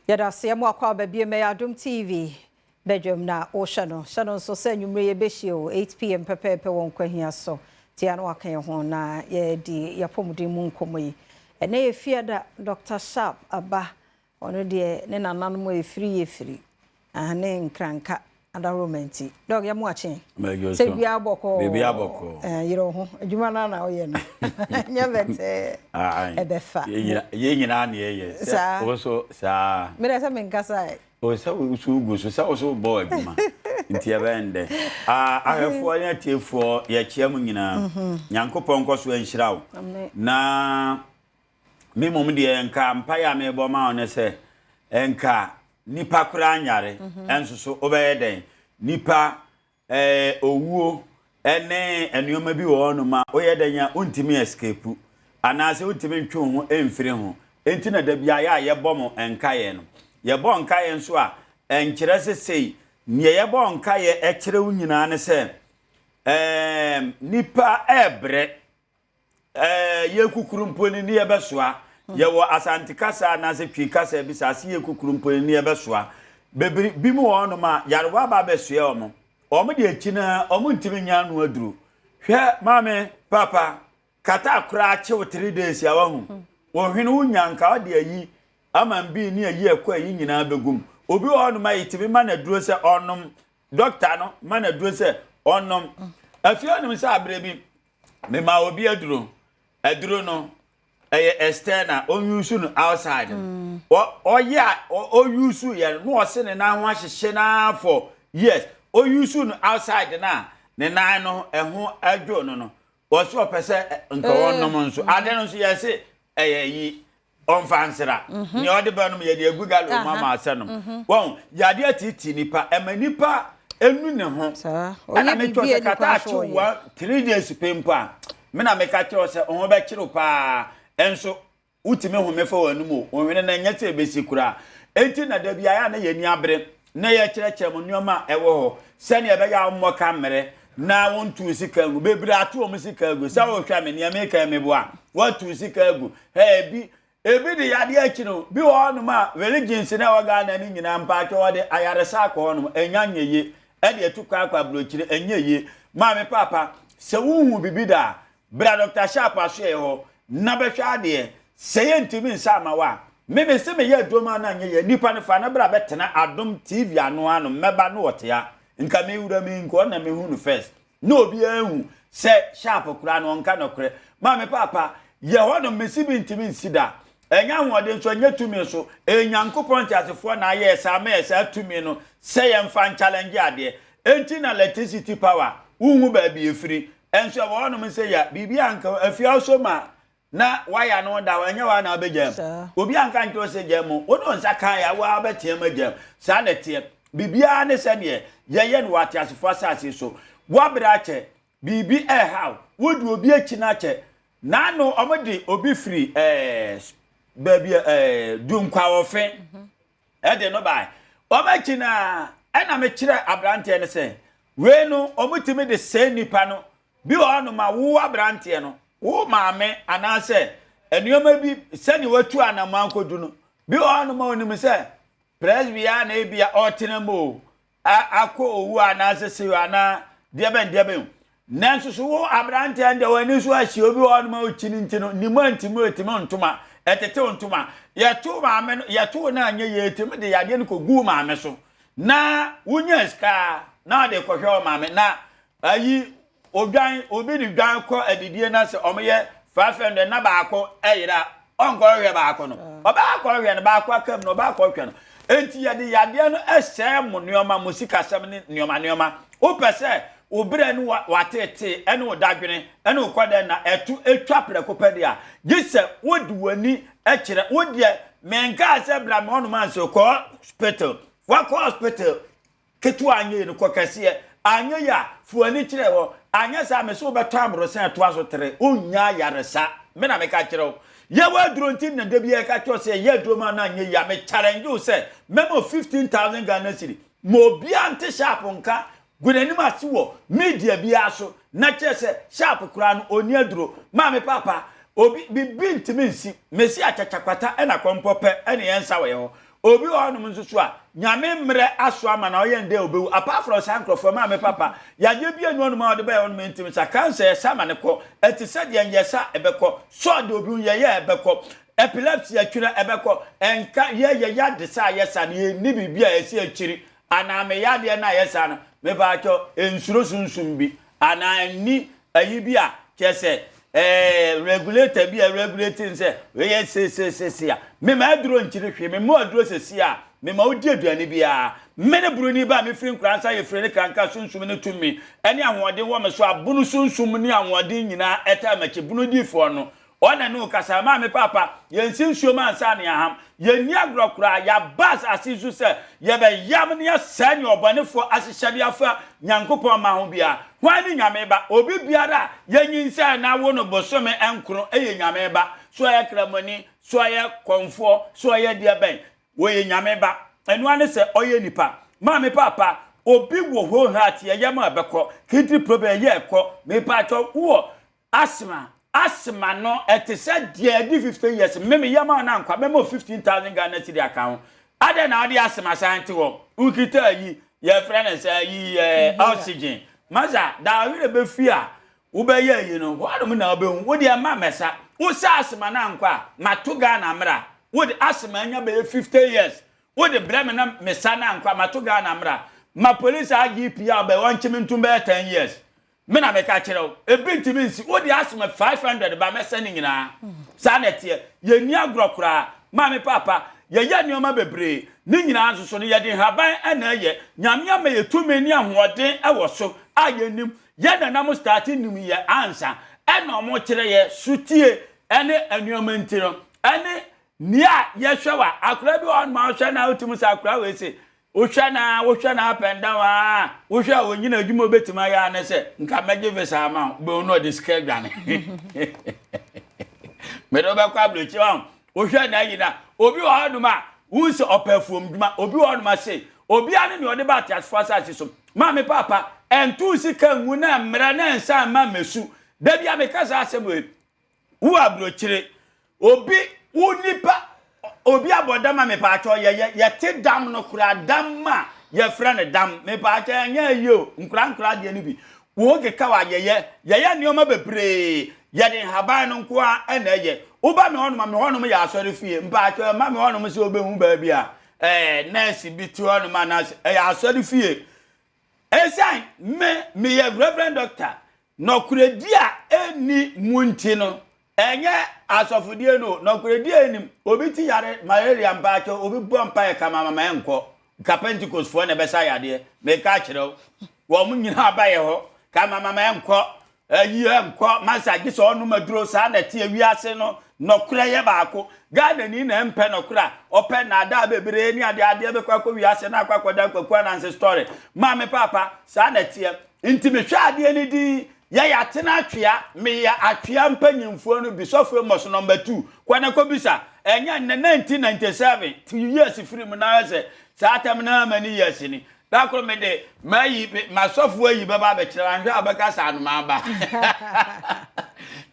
Yada siyemu akwa baby me Adom TV bedroom na ocean so say nwumre ye behio 8 p.m. pepepe won kwahia so tia no akan ho na ye di yapomuden mu nkomo yi ene ye fiada Dr. Sharp aba ono de ne nananom efiri ane nkranka adaromenti dog ya mu achen se bia aboko yiro ho adwuma na oye no nya bete ebefa ye nyina na ye so sa me dey say me nkasa o sa usu gusu sa so bo adwuma nti ebende ahefo anya tiefo ye chiam nyina nyankopon koso enhyirawo na me mom de enka mpa ya me bo ma one se enka nipa kura anyare enso so obeye den nipa owuo ene enuoma bi wo no ma oye den ya untimi escape anase untimi ntwe ho emfire ho enti na da bia ya ye bom enka ye no ye bo nka ye nso a enkire sesei nie ye bo nka ye ekire wo nyina ne se nipa ebre ye kukurumponi ni ye besoa ye wo asantikasa na se twikasa bi sa se ye kukurumponi ni ye besoa bebiri bi mu wo no ma yarwa ba besoa omo de akina omo ntimi nya no aduru hwe mame papa kata akura ache 3 days ya wahu wo hwene wo nyanka o de ayi amambi ni ayi akwa ayi nyina begum obi wo no ma yitimi ma na duro se onom doctor no ma na duro se onom afio no se abre bi me ma obi aduro no external on use no outside o use ye no se ne na ho ahyehye na for yes o use no outside na ne na no eho adwo no o so pese nka wonom nso ade no so ye se yi onfansera ni ode ba no ye de agugalo mama asenom won yade atiti nipa emanipa enu ne ho ana me to se kata acho 3 days pempa me na me ka kiro se on be kiro pa enso utime ho me fa wanumu onwene na nyate besi kura enti na da bia ya na ye ni abre na ye kireche mo nyoma ewo ho se ne be ya mo kamere na wontu sika ngu bebiri ato o sika ngu sa wo hwa me ne me ka me boa watu sika ngu ebi de yade achi no bi wo no ma religions na waga na ni nyina mpa ke wo de ayaresa ko no anyanyeye e de etukwa akwa blochire anyeye ma me papa se wuhu bibida bra Dr. Sharp aso ye ho na behwa de se ye ntimi nsa ma wa me se me ye adoma na anyeye nipa ne fa na bra betena Adom TV ano meba no wotea nka me wura me nko na me hu no first no obi ehu se Sharp kura no nka no kure ma me papa ye ho no me sibi ntimi nsida enya hode nso nya tumi so enyankopon tiasefo na ye sa ma ye sa tumi no se ye mfa challenge ade enti na electricity power uhu ba bi efiri enso wo no me se ya bibi anka afia so ma na waya no da wanya wa na obegem obi anka nto se gem wono nsa kan ya wa betem agem sa na tie bibia ne se ne ye no watiasefo asase so wo bra che bibi how wodu obi akina che na no omodi obi free baby dunkwa ofe de no bai obakina na me kire abrante ne se we no omutimi de se nipa no bi o no ma wo abrante no wo maame anase enuoma bi se ni watu anama kodu no bi o no ma onim se presbia na ebia otenamo akọ owu anase se ana dieben nanso so wo abrante ande wani so ahie obi o no ma ochini ntino ni mantimo etimo ntoma etete ntoma yeto maame no yeto na anye yetem de yade no kogu maame so na wunya ska na de kohwe maame na ayi odwan obi ni dwan ko adidie na se omye 500 na baako eyira onko hwe baako no obaako hwe no baako akam no baako hwe no enti yade no ehye mo neoma musika sam ne neoma o pese obire no watete ene odadwene ene okwade na etu etwa prekopede a gise wodi wani ekire wodi menka se bra me hono man so ko hospital ketu anye no kokase anye ya fuani kire wo anye sa me so beto abrosen eto aso tere onya yaresa me na me ka kire ye wa drontin na de bia ka kyo se ye droma na anye ya me challenge you se memo 15,000 Ghana cedi mo bia ante Sharp nka gunani ma siwo media bia so na chese Sharp kura no oni aduro ma me papa obi bi ntimi nsi mesi achachakwata e na kompope e ne yensa we ho obi honum nso so a nyame mre aso ama na oyende obewu apart from sankrofo ma me papa ya je bia nu honum a de ba honum ntim sa cancer sama ne ko etise de nyesa ebeko so de obi ye ebeko epilepsy atwira ebeko enka ye ya de sa yesa ne ni bibia esi akiri ana me ya de na yesa no me ba cho ensuro sunsun bi ana ni ayi bia kese regulator bi regulating say we say ya me ma aduro nkiri hwe me mo aduro sesi a me ma odi aduane bia me ne bruni ba me firi nkransa ye firi ne kranka sunsum ne tumi ene ahode wo me so abunu sunsum ne ahode nyina eta machi bunu di fo no ona no kasa ma me papa ye nsinsuo ma ansa ne aham ye ni agrokura ya bas asisu se ye be yam ne asanye obonefo asihade afa nyankopon ma ho bia hwani nyame ba obi biara ye nyinsa na wo no bosome enkro eye nyame ba so ye kramani so ye konfo so ye dia ben wo ye nyame ba enu ane se oye nipa ma me papa obi wo ho heart ye yam abeko kidney problem ye ekọ me pa cho wo asma no etese dia di 50 years me yama na nkwa me 15,000 Ghana cedi account ade na ade asma sante wo ukita yi ye friend say yi oxygen maza da wire be fia wo be ye yi no wadum na obehu wo de ma mesa wo sa asma na nkwa mato Ghana mra wo de asma anya be 50 years wo de brem na mesa na nkwa mato Ghana mra ma police agpa be won chimintum be 10 years me na me ka kire ebi ntimi nsi wo de asma 500 ba mesa ni nyina sa na tie ye ni agrokura ma me papa ye nioma bebre ni nyina nso so ne ye de haban ana ye nyame ama ye tumi ni ahoden ewo so ayenim ye na nam start nim ye ansa ena omo kire ye sutie ene anuoma ntiro ene nia ye hwewa akura bi on ma hwe na otimu sa akura we se wo hwe na apenda wa wo hwe wo nyina adwuma obetima ya ne se nka meje visa ama be no discard gane me do ba kwa blochi wa wo hwe na yina obi wo haduma wo se operfuom duma obi wo haduma se obi ane ne ode ba transfer so ma me papa entu sika nwu na mra na nsa ma mesu da bia me kasa asem wo abrochire obi wo nipa obi abodama me pa cho ye te dam no kura dam ma ye friend dam me pa cha nya yo nkura de ni bi wo ke ka wa ye nioma bebre ye de haban no nko a na ye wo ba me hono me ya asori fie mpa cha ma me hono me se obehu ba bia nurse bi ti hono ma na ya asori fie esan me ye reverend doctor no kura dia eni munti no enye asofudie no kuredi enim obi ti yare malaria mpacho obi bompa e kama mama enko ka Pentecost fo na besa yade me ka kire wo mu nyina abaye ho kama mama enko ayi enko massage so onu maduro sa na tie wiase no kura ye baako Ghana ni na empe no kura ope na ada bebere ni ade be kwa wiase na akwakoda kwa na nse story ma me papa sa na tie ntime hwa ade ni di ya tena atwea me ya atwea mpanyimfo no bisofo moso number 2 kwana ko bisa enya 1997 2 years free mu na ze satam na mani years ni dakro me de mayi masofo ayi baba be kira anhwe abaka sa no maba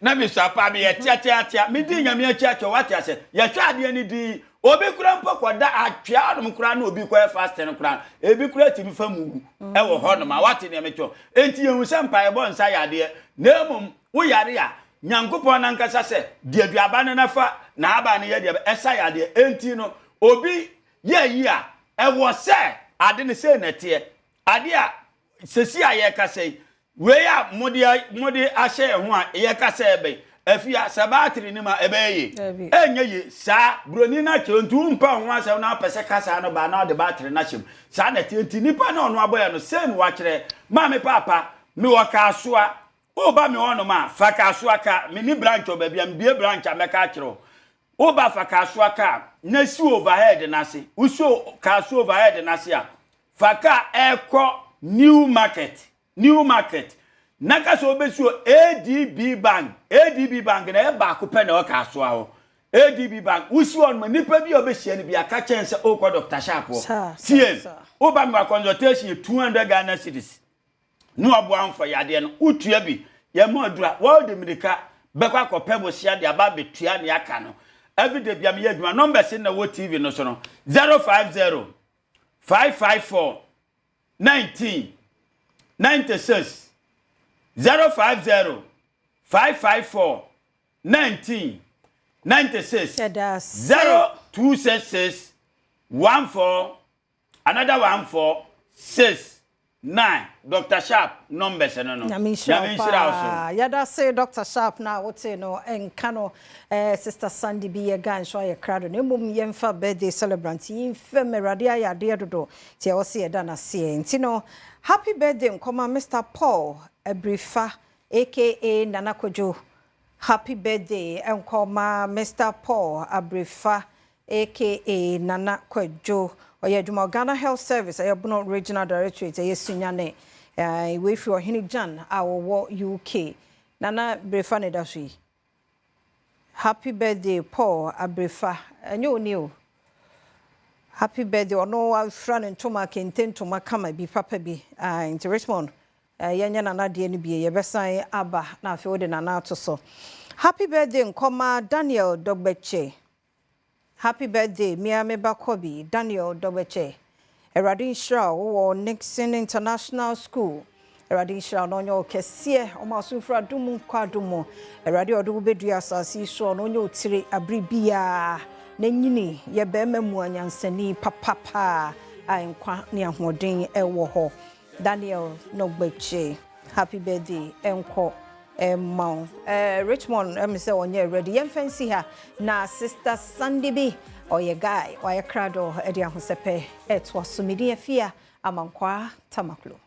na mi sapa me ya tia me di nyame acha wati ase ya twa ade ni di obi kura mpoko da atwea no kura na obi kwa fast no kura ebi kura timi famu ewo ho no ma wati ne mecho enti yehu sempa e bo nsa yade na emum wo yare ya nyankopon na nkasa se de aduaba ne nafa na aba ne ye de esa yade enti no obi ye yi a ewo se ade ne se na tie ade a sesi a ye kasa we ya modi ahye ho a ye kasa ebe afia sabatri ni ma ebeye enye ye sa broni na chontu mpa ho asem na pese kasa no ba na de battery na chem sa na tienti nipa na ono aboya no sen wa kire ma me papa me wo ka soa o ba me ono ma fa ka soa ka me ni branch oba bia mbie branch ameka kire o ba fa ka soa ka na si overhead na se uso ka so overhead na se a fa ka eko new market naka so besuo ADB bank na e ba ko pe na o ka so aho ADB bank usi on ma nipa bi obehia ni bi aka chense o ko Dr. Sharp CM o ba me consultation 200 Ghana cedis no aboanfo yade no utua bi ye ma adura world medica be kwa ko pe bo sia de aba betua ne aka no every day bia me adwuma number sin na wo TV no so no 050 554 19 96 050 554 19 96 0266 14 another 146 Dr. Sharp numbers no yada say Dr. Sharp na what say no enkano Sister Sandy B again so ye crowd no mum yemfa birthday celebrant yimfa merade ayade dodo tie wo say da na se nti no happy birthday nkoma Mr. Paul Abrifa aka Nana Kojo. Happy birthday nkoma Mr. Paul Abrifa aka Nana Kojo. Oya Juma Ghana Health Service ayabuno regional directorate yesunyane we fi ohini Jan awo UK Nana Brefa ne dashi. Happy birthday Paul Abrifa enyo ni o. Happy birthday ono afra ne ntoma kente ntoma kama bi papa bi into Richmond yanya nana de ni bi yebesan aba na afi ode nana to so. Happy birthday nkoma Daniel Dogbeche. Happy birthday Miame Bakobi Daniel Dogbeche. Eradin Shra wo Nixon International School. Eradin Shra no nyo kese o ma sufra dumu kwadumo. Eradi odu bedu asasi so no nyo tire abribia. Nenyini ye bema mu anyansani papapa ankwa ne ahoden ewo ho. Daniel Dogbeche. Happy birthday enko Mount Richmond say onye ready yem fancy her na Sister Sandy B or your guy or your crowd or Eddie Hosepe et was sumidi afia amankwa tamaklo.